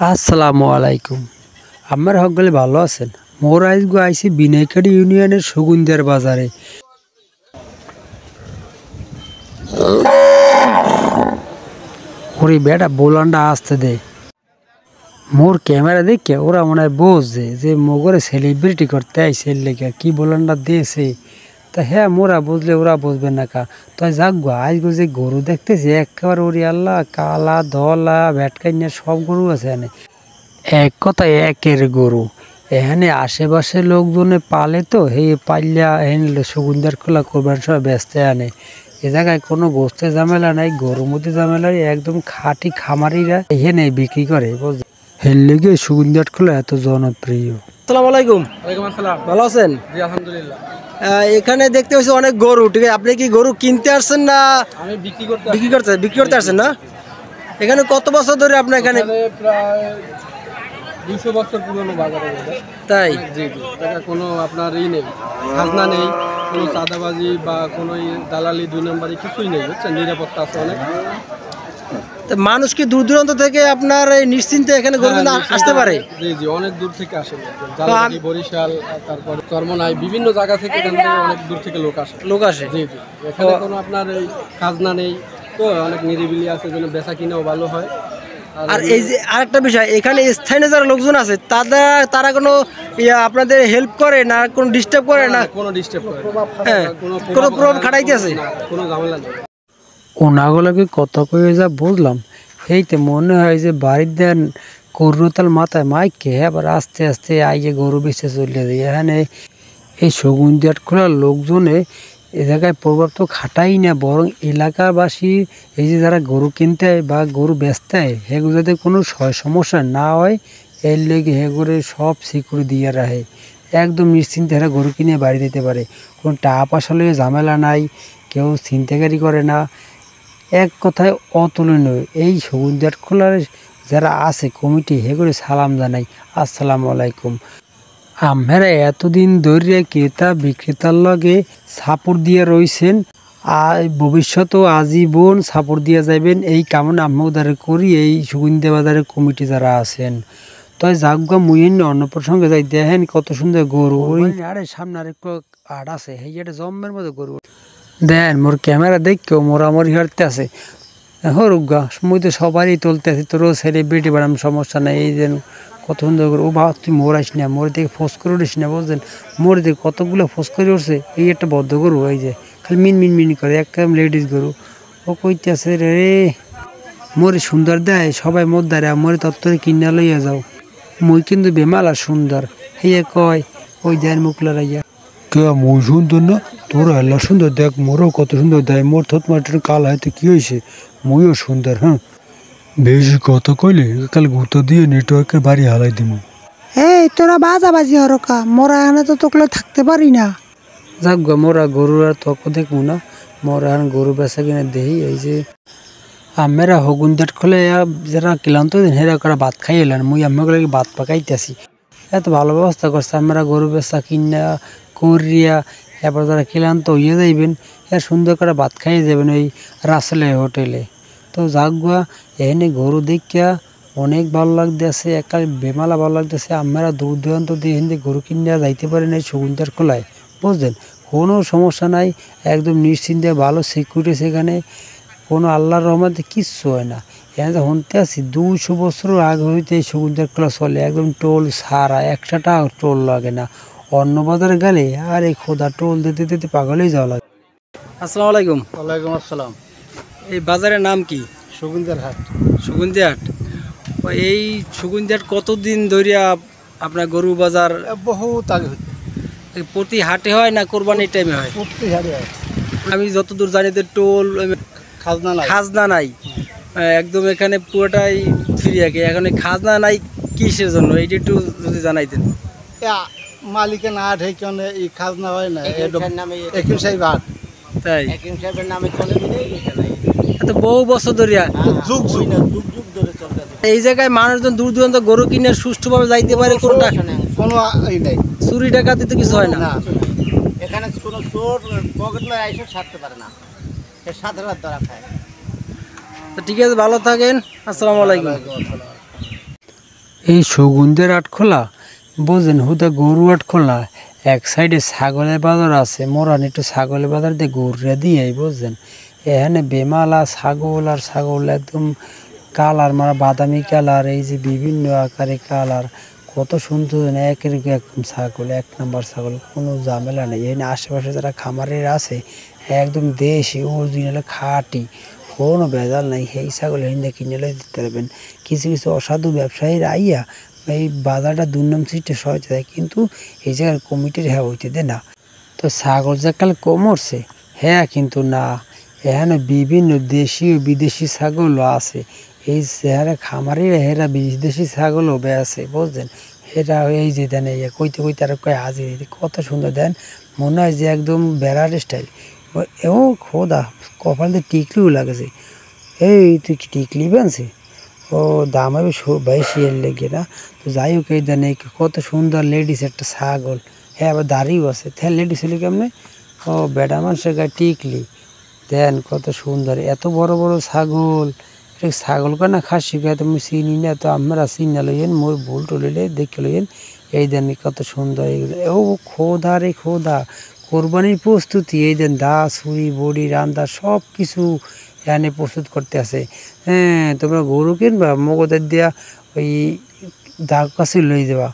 আসসালামু আলাইকুম। আমার সকলে ভালো আছেন? মোর আজকে আইসি বিনাইকাড়ি ইউনিয়নের সুগুন্দার বাজারে। ওরে বেটা বোলান্ডা আসতে দে। মোর ক্যামেরা দেখে ওরা মনে হয় বোঝে যে মোগরে সেলিব্রিটি করতে আইসে লেগে কি বোলান্ডা দিয়েছে। তা হ্যাঁ মোরা বুঝলে ওরা বুঝবে না কা। তো যাক গো আজকে যে গরু দেখতেছি একেবারে ওরে আল্লাহ কালা ধলা ভ্যাটকাইনা সব গরু আছে এনে। এক কথায় একের গরু এখানে আশেপাশে লোকজনে পালে তো হে পাল্লা এনে সুগুন্দার খোলা করবেন সব ব্যস্ত আনে। এ জায়গায় কোনো গোস্তে ঝামেলা নাই, গরুর মধ্যে ঝামেলা একদম খাঁটি খামারিরা এখানে বিক্রি করে। হের লেগে সুগুন্দার খোলা এত জনপ্রিয়। আসসালামু আলাইকুম। ওয়ালাইকুম আসসালাম। ভালো আছেন? জি আলহামদুলিল্লাহ। এখানে দেখতে পাচ্ছি অনেক গরু, ঠিক আছে? আপনি কি গরু কিনতে আসছেন না আমি বিক্রি করতে আসছেন না? এখানে কত বছর ধরে আপনার এখানে? প্রায় 200 বছর পুরনো বাজার। তাই? জি জি, এটা কোনো আপনার নেই, খাজনা নেই, কোনো চাঁদাবাজি বা কোনো দালালি 2 নম্বরই কিছুই নেই, বুঝছেন? নিরাপত্তা আছে অনেক। মানুষ কি দূর দূরান্ত থেকে আপনার এই নিশ্চিন্তে এখানে গরু কিনতে আসতে পারে? জি জি, অনেক দূর থেকে আসে জালালি, বরিশাল, তারপরে চরমনাই, বিভিন্ন জায়গা থেকে এখানে অনেক দূর থেকে লোক আসে। জি জি, এখানে কোনো আপনার এই খাজনা নেই, তো অনেক নিরিবিলি আছে, যেন বেচা কিনাও ভালো হয়। আর এই যে আরেকটা বিষয়, এখানে স্থানীয় যারা লোকজন আছে তারা কোনো আপনাদের হেল্প করে না, কোনো ডিস্টার্ব করে না? কোনো ডিস্টার্ব করে না, হ্যাঁ, কোনো প্রভাব খাটাইতেছে না, কোনো ঝামেলা নেই। ওনাগুলোকে কত করে যা বুঝলাম, এইতে মনে হয় যে বাড়ির দেন করুতাল মাথায় মাইকে আবার আস্তে আস্তে আইয়ে গরু বেঁচে চলে যায়। এখানে এই সুগুন্দিয়াট খোলার লোকজনে এ জায়গায় প্রভাব তো খাটাই না, বরং এলাকাবাসী এই যে যারা গরু কিনতে হয় বা গরু বেচতে হয় সেগুলো যাতে কোনো সমস্যা না হয় এর লেগে হেগুলো সব সিকিউরিটি দিয়ে রাখে। একদম নিশ্চিন্তে এরা গরু কিনে বাড়ি দিতে পারে, কোনো টাকা পয়সা লইয়ে ঝামেলা নাই, কেউ ছিনতাইকারি করে না। এক কথায় অতুলনীয়। এই সুগুন্দিয়াট খোলার যারা আছে কমিটি হেগুলো সালাম জানাই, আসসালামু আলাইকুম। আপনারা এতদিন ধরে ক্রেতা বিক্রেতার লগে সাপোর্ট দিয়ে রয়েছেন, আর ভবিষ্যতেও আজীবন সাপোর্ট দিয়ে যাবেন এই কামনা আমি উদারে করি এই সুগন্ধিয়া বাজারের কমিটি যারা আছেন। তো যাগা মুইন অন্য প্রসঙ্গে যাই দেখেন কত সুন্দর গরু। আরে সামনে আরেকটু আট আছে এই একটা জম্মের মতো গরু দেন। মোর ক্যামেরা দেখকেও মোরামরি হারতে আছে হরুগা মুই তো সবারই তুলতে আছি, তোরও সেলিব্রিটি বানাম সমস্যা নাই। এই যেন কত সুন্দর করে ও বাবা তুই মোর আসি না, মোর দিকে ফোস করে উঠিস না, বুঝলেন? মোর দিকে কতগুলো ফোস করে উঠছে। এই একটা বদ্ধ গরু, এই যে খালি মিন মিন মিন করে, একটা লেডিস গরু। ও কইতে আছে রে মোরে সুন্দর দেয় সবাই মোর দ্বারে, মোরে তত্তরে কিনা লইয়া যাও, মুই কিন্তু বেমালা সুন্দর। হেয়ে কয় ওই দেন মুখ লড়াইয়া কে মই সুন্দর না, তোর আল্লাহ সুন্দর দেখ, মোরও কত সুন্দর দেয়, মোর থত মাটির কাল হাতে কি হয়েছে, মইও সুন্দর। হ্যাঁ বেশি কথা কইলে কাল গুঁতো দিয়ে নেটওয়ার্কের বাড়ি হালাই দিব। এই তোরা বাজাবাজি হরকা, মোরা এখানে তো তোকে থাকতে পারি না। যাক গা মোরা গরুর আর তক দেখবো না, মোরা এখন গরু বেচা কিনে দেই। এই যে আমেরা হগুন্দাট খোলে যারা ক্লান্ত দিন হেরা করে ভাত খাই এলেন, মুই আমাকে ভাত পাকাইতেছি। এত ভালো ব্যবস্থা করছে, আমরা গরু বেচা কিনা করিয়া এবার যারা ক্লান্ত হইয়া যাইবেন এর সুন্দর করে ভাত খাইয়ে যাবেন ওই রাসেলে হোটেলে। তো যাক গা এখানে গরু দেখিয়া অনেক ভালো লাগতেছে, একাল বেমালা ভালো লাগতেছে। আমরা দূর দূরান্ত দিয়ে হিন্দি গরু কিনে যাইতে পারি না সুগুন্দার খোলায়, বুঝলেন? কোনো সমস্যা নাই, একদম নিশ্চিন্তে ভালো সিকিউরিটি, সেখানে কোনো আল্লাহর রহমতে কিচ্ছু হয় না। এখানে তো শুনতে আছি 200 বছর আগে হইতে এই সুগুন্দার খোলা চলে, একদম টোল সারা, একটা টোল লাগে না। অন্য বাজারে গেলে আর এই খোদা টোল দিতে দিতে পাগলেই যাওয়া লাগে। আসসালামু আলাইকুম। ওয়ালাইকুম আসসালাম। এই বাজারের নাম কি? সুগন্ধিয়ার হাট। সুগন্ধিয়াট। এই সুগন্ধিয়াট কতদিন ধরিয়া আপনার গরু বাজার? বহুত আগে হইতে প্রতি হাটে হয় না কোরবানির টাইমে হয়? প্রতি হাটে হয়। আমি যতদূর জানি যে টোল খাজনা নাই, একদম এখানে পুরোটাই ফ্রি আগে। এখন খাজনা নাই কিসের জন্য এইটা একটু যদি জানাইতেন। মালিকের না হাট কারণে এই খাজনা হয় না, একিম সাহেব হাট, তাই একিম সাহেবের নামে চলে। এত বহু বছর ধরিয়া যুগ যুগ ধরে চলতে এই জায়গায় মানুষজন দূর দূরান্ত গরু কিনে সুষ্ঠুভাবে যাইতে পারে, কোনটা কোনো নেই, চুরি ডাকাতি তো কিছু হয় না। এখানে কোনো চোর পকেট মেরে আইসে ছাড়তে পারে না, সে সাথে রাত ধরা খায়। তো ঠিক আছে, ভালো থাকেন, আসসালামু আলাইকুম। এই সুগন্ধের আটখোলা বোঝেন, হুদা গরু আটখোলা, এক সাইডে ছাগলের বাজার আছে, মোরান একটু ছাগলের বাজার দিয়ে গরুরা দিয়ে বুঝছেন। এখানে বেমালা ছাগল আর ছাগল একদম কালার মারা বাদামি কালার, এই যে বিভিন্ন আকারে কালার, কত সুন্দর একের একদম ছাগল, 1 নম্বর ছাগল, কোনো ঝামেলা নেই। এখানে আশেপাশে যারা খামারের আছে একদম দেশি অরিজিনাল খাঁটি, কোনো ভেজাল নাই। সেই ছাগল এখানে কিনে দিতে পারবেন। কিছু কিছু অসাধু ব্যবসায়ীরা আইয়া এই বাজারটা দুর্নাম সৃষ্টি সহজ যায়, কিন্তু এই জায়গার কমিটির হ্যাঁ হইতে দে না। তো ছাগল যে কাল কমরছে হ্যাঁ, কিন্তু না, এখানে বিভিন্ন দেশি ও বিদেশি ছাগলও আছে। এই চেহারা খামারিরা হেরা বিদেশি ছাগলও বেছে বুঝলেন। এটা এই যে দেন কইতে কইতে আর কয় হাজির, কত সুন্দর দেন, মনে হয় যে একদম বেড়ার স্টাইল। ও খোদা, কপাল দিয়ে টিকলিও লাগেছে। এই তুই টিকলি বানছে, ও দাম হবে বেশি এর লেগে না। তো যাই হোক, এই দেন কত সুন্দর লেডিস একটা ছাগল, হ্যাঁ আবার দাঁড়িয়েও আছে। হ্যাঁ লেডিস হলে কেমনে, ও বেড়া মানুষের গায়ে টিকলি দেন, কত সুন্দর। এত বড় বড় ছাগল, ছাগল কেন খাসি গায়ে তুমি চিনি না, তো আমরা চিনা লইয়েন, মোর ভুল টলিলে দেখে লইয়েন। এই দেন কত সুন্দর, ও খোদা রে খোদা, কোরবানির প্রস্তুতি। এই দেন দা ছুরি বড়ি রান্দা সব কিছু এখানে প্রস্তুত করতে আছে। হ্যাঁ, তোমরা গরু কিনবা মগদের দিয়া ওই দাগ কাছে লই যাবা,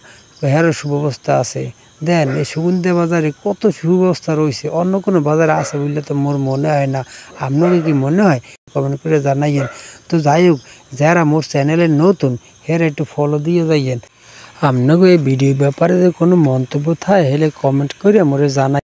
হেরও সুব্যবস্থা আছে। দেন এই সুগন্ধা বাজারে কত সুব্যবস্থা রয়েছে, অন্য কোনো বাজারে আছে বললে তো মোর মনে হয় না। আপনাকে কি মনে হয় কমেন্ট করে জানাইয়েন। তো যাই হোক, যারা মোর চ্যানেলে নতুন হেরা একটু ফলো দিয়ে যাইয়েন। আপনাকে এই ভিডিওর ব্যাপারে যে কোনো মন্তব্য থাকে হেলে কমেন্ট করে মোরে জানাই।